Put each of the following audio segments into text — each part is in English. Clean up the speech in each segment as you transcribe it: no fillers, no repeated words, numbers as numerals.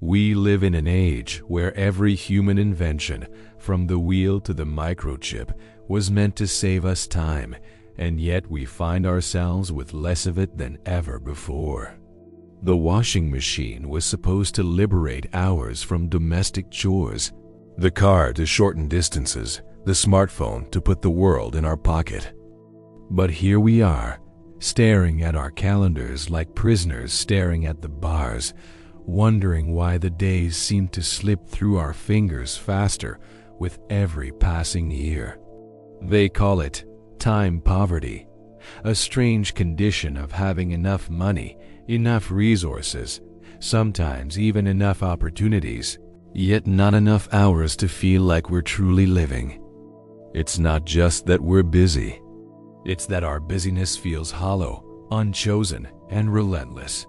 We live in an age where every human invention, from the wheel to the microchip, was meant to save us time, and yet we find ourselves with less of it than ever before. The washing machine was supposed to liberate hours from domestic chores, the car to shorten distances, the smartphone to put the world in our pocket. But here we are, staring at our calendars like prisoners staring at the bars, wondering why the days seem to slip through our fingers faster with every passing year. They call it time poverty, a strange condition of having enough money, enough resources, sometimes even enough opportunities, yet not enough hours to feel like we're truly living. It's not just that we're busy. It's that our busyness feels hollow, unchosen, and relentless.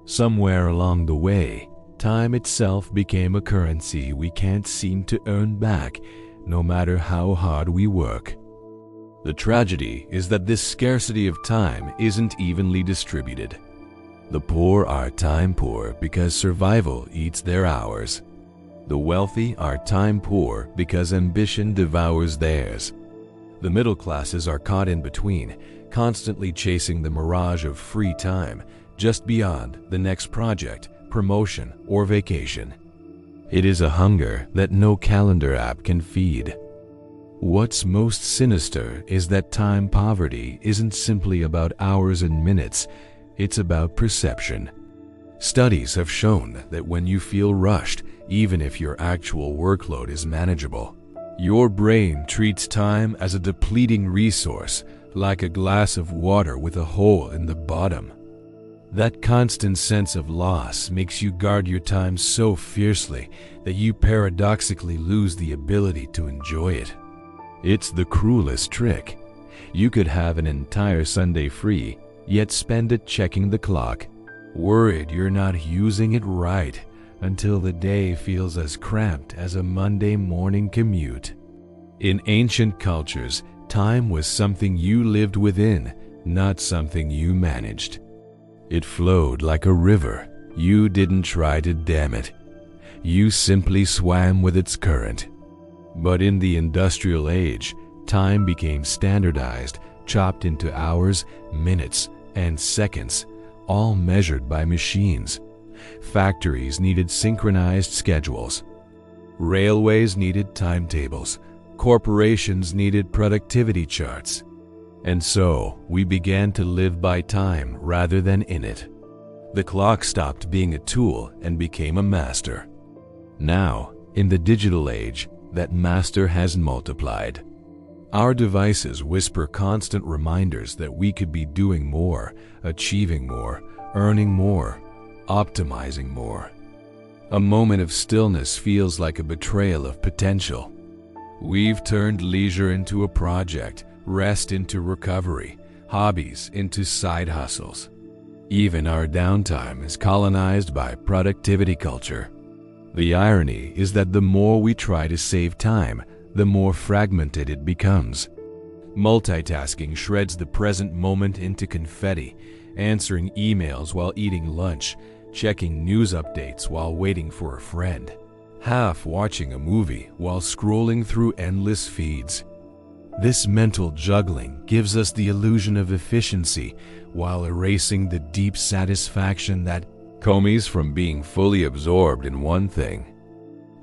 Somewhere along the way, time itself became a currency we can't seem to earn back, no matter how hard we work. The tragedy is that this scarcity of time isn't evenly distributed. The poor are time poor because survival eats their hours. The wealthy are time poor because ambition devours theirs. The middle classes are caught in between, constantly chasing the mirage of free time, just beyond the next project, promotion, or vacation. It is a hunger that no calendar app can feed. What's most sinister is that time poverty isn't simply about hours and minutes, it's about perception. Studies have shown that when you feel rushed, even if your actual workload is manageable, your brain treats time as a depleting resource, like a glass of water with a hole in the bottom. That constant sense of loss makes you guard your time so fiercely that you paradoxically lose the ability to enjoy it. It's the cruelest trick. You could have an entire Sunday free, yet spend it checking the clock, worried you're not using it right, until the day feels as cramped as a Monday morning commute. In ancient cultures, time was something you lived within, not something you managed. It flowed like a river. You didn't try to dam it. You simply swam with its current. But in the industrial age, time became standardized, chopped into hours, minutes, and seconds, all measured by machines. Factories needed synchronized schedules. Railways needed timetables. Corporations needed productivity charts. And so, we began to live by time rather than in it. The clock stopped being a tool and became a master. Now, in the digital age, that master has multiplied. Our devices whisper constant reminders that we could be doing more, achieving more, earning more, optimizing more. A moment of stillness feels like a betrayal of potential. We've turned leisure into a project, rest into recovery, hobbies into side hustles. Even our downtime is colonized by productivity culture. The irony is that the more we try to save time, the more fragmented it becomes. Multitasking shreds the present moment into confetti, answering emails while eating lunch, checking news updates while waiting for a friend, half watching a movie while scrolling through endless feeds. This mental juggling gives us the illusion of efficiency while erasing the deep satisfaction that comes from being fully absorbed in one thing.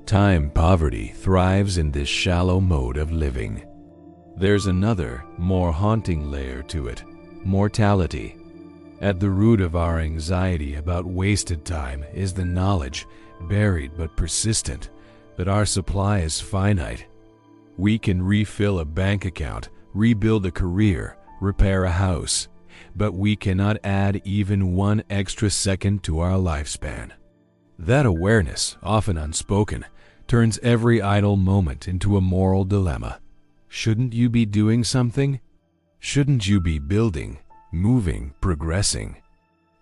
Time poverty thrives in this shallow mode of living. There's another, more haunting layer to it: mortality. At the root of our anxiety about wasted time is the knowledge, buried but persistent, that our supply is finite. We can refill a bank account, rebuild a career, repair a house, but we cannot add even one extra second to our lifespan. That awareness, often unspoken, turns every idle moment into a moral dilemma. Shouldn't you be doing something? Shouldn't you be building, moving, progressing?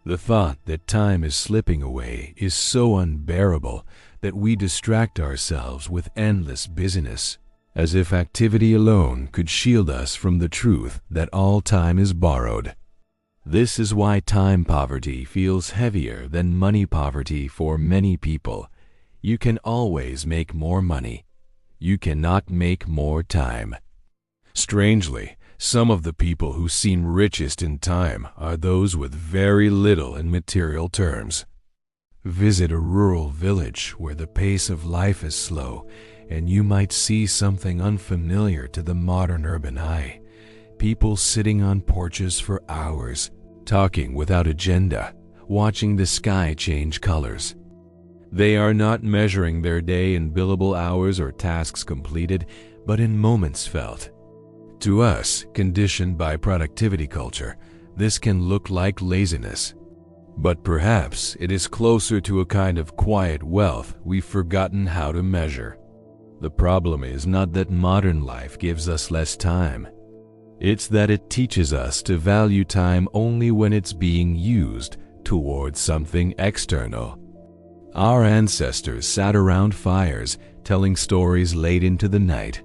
The thought that time is slipping away is so unbearable that we distract ourselves with endless busyness, as if activity alone could shield us from the truth that all time is borrowed. This is why time poverty feels heavier than money poverty for many people. You can always make more money. You cannot make more time. Strangely, some of the people who seem richest in time are those with very little in material terms. Visit a rural village where the pace of life is slow, and you might see something unfamiliar to the modern urban eye. People sitting on porches for hours, talking without agenda, watching the sky change colors. They are not measuring their day in billable hours or tasks completed, but in moments felt. To us, conditioned by productivity culture, this can look like laziness. But perhaps it is closer to a kind of quiet wealth we've forgotten how to measure. The problem is not that modern life gives us less time. It's that it teaches us to value time only when it's being used towards something external. Our ancestors sat around fires telling stories late into the night,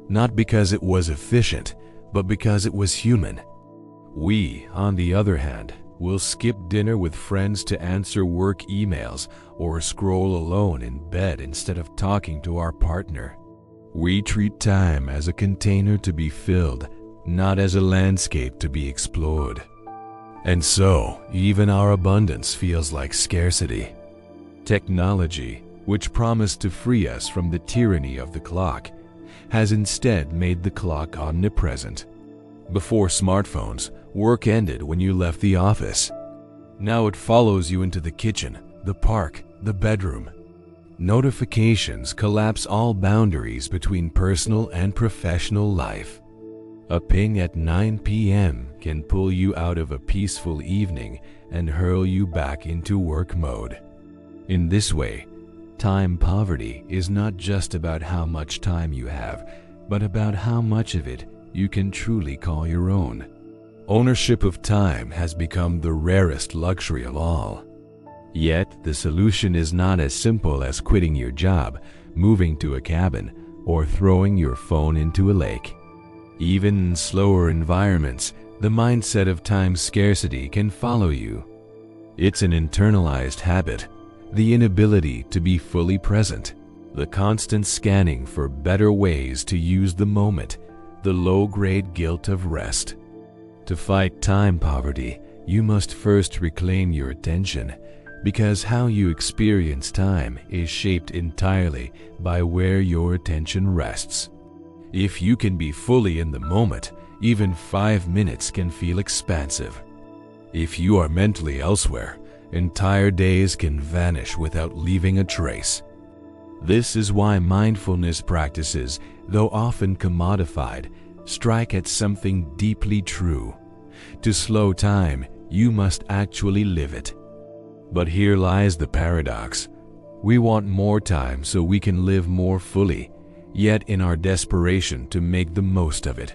not because it was efficient, but because it was human. We, on the other hand, will skip dinner with friends to answer work emails or scroll alone in bed instead of talking to our partner. We treat time as a container to be filled, not as a landscape to be explored. And so, even our abundance feels like scarcity. Technology, which promised to free us from the tyranny of the clock, has instead made the clock omnipresent. Before smartphones, work ended when you left the office. Now it follows you into the kitchen, the park, the bedroom. Notifications collapse all boundaries between personal and professional life. A ping at 9 p.m. can pull you out of a peaceful evening and hurl you back into work mode. In this way, time poverty is not just about how much time you have, but about how much of it you can truly call your own. Ownership of time has become the rarest luxury of all. Yet, the solution is not as simple as quitting your job, moving to a cabin, or throwing your phone into a lake. Even in slower environments, the mindset of time scarcity can follow you. It's an internalized habit, the inability to be fully present, the constant scanning for better ways to use the moment, the low-grade guilt of rest. To fight time poverty, you must first reclaim your attention, because how you experience time is shaped entirely by where your attention rests. If you can be fully in the moment, even 5 minutes can feel expansive. If you are mentally elsewhere, entire days can vanish without leaving a trace. This is why mindfulness practices, though often commodified, strike at something deeply true. To slow time, you must actually live it. But here lies the paradox. We want more time so we can live more fully, yet in our desperation to make the most of it,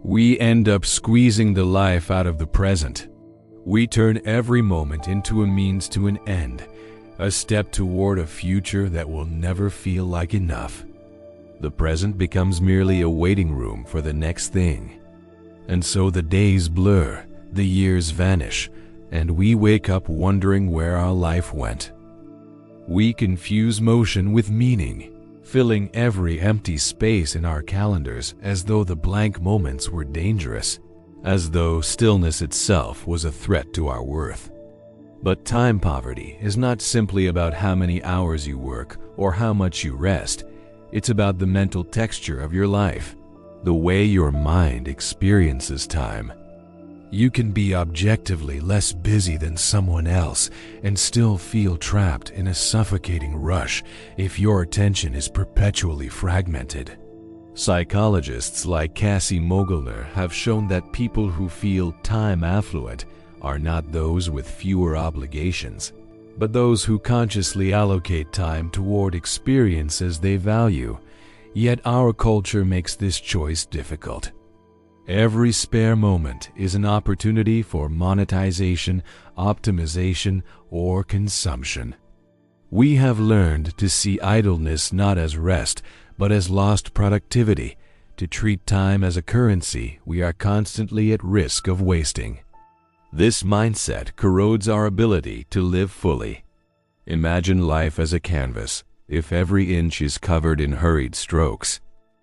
we end up squeezing the life out of the present. We turn every moment into a means to an end, a step toward a future that will never feel like enough. The present becomes merely a waiting room for the next thing. And so the days blur, the years vanish, and we wake up wondering where our life went. We confuse motion with meaning, filling every empty space in our calendars as though the blank moments were dangerous, as though stillness itself was a threat to our worth. But time poverty is not simply about how many hours you work or how much you rest. It's about the mental texture of your life, the way your mind experiences time. You can be objectively less busy than someone else and still feel trapped in a suffocating rush if your attention is perpetually fragmented. Psychologists like Cassie Mogelner have shown that people who feel time affluent are not those with fewer obligations, but those who consciously allocate time toward experiences they value. Yet our culture makes this choice difficult. Every spare moment is an opportunity for monetization, optimization, or consumption. We have learned to see idleness not as rest, but as lost productivity, to treat time as a currency we are constantly at risk of wasting. This mindset corrodes our ability to live fully. Imagine life as a canvas. If every inch is covered in hurried strokes,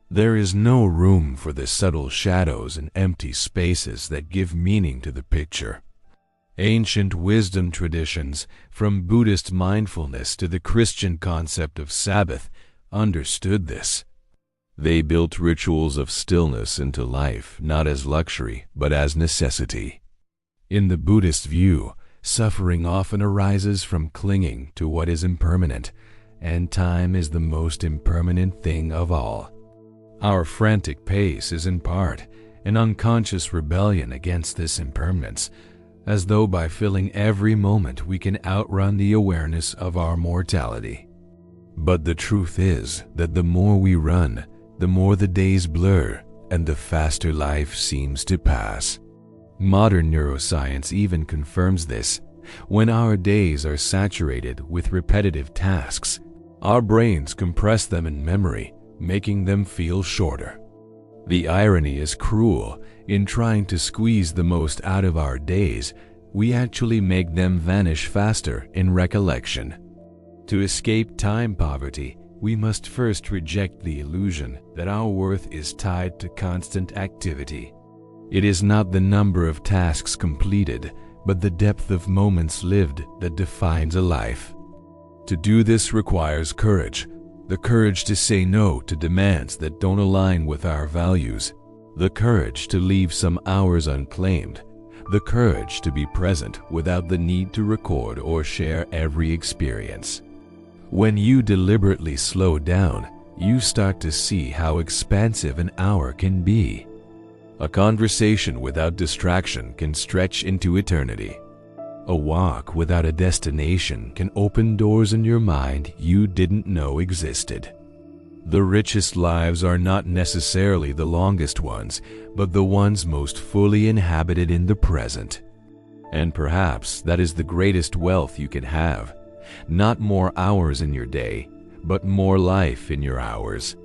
there is no room for the subtle shadows and empty spaces that give meaning to the picture. Ancient wisdom traditions, from Buddhist mindfulness to the Christian concept of Sabbath, understood this. They built rituals of stillness into life, not as luxury, but as necessity. In the Buddhist view, suffering often arises from clinging to what is impermanent, and time is the most impermanent thing of all. Our frantic pace is in part an unconscious rebellion against this impermanence, as though by filling every moment we can outrun the awareness of our mortality. But the truth is that the more we run, the more the days blur and the faster life seems to pass. Modern neuroscience even confirms this. When our days are saturated with repetitive tasks, our brains compress them in memory, making them feel shorter. The irony is cruel. In trying to squeeze the most out of our days, we actually make them vanish faster in recollection. To escape time poverty, we must first reject the illusion that our worth is tied to constant activity. It is not the number of tasks completed, but the depth of moments lived that defines a life. To do this requires courage, the courage to say no to demands that don't align with our values, the courage to leave some hours unclaimed, the courage to be present without the need to record or share every experience. When you deliberately slow down, you start to see how expansive an hour can be. A conversation without distraction can stretch into eternity. A walk without a destination can open doors in your mind you didn't know existed. The richest lives are not necessarily the longest ones, but the ones most fully inhabited in the present. And perhaps that is the greatest wealth you can have. Not more hours in your day, but more life in your hours.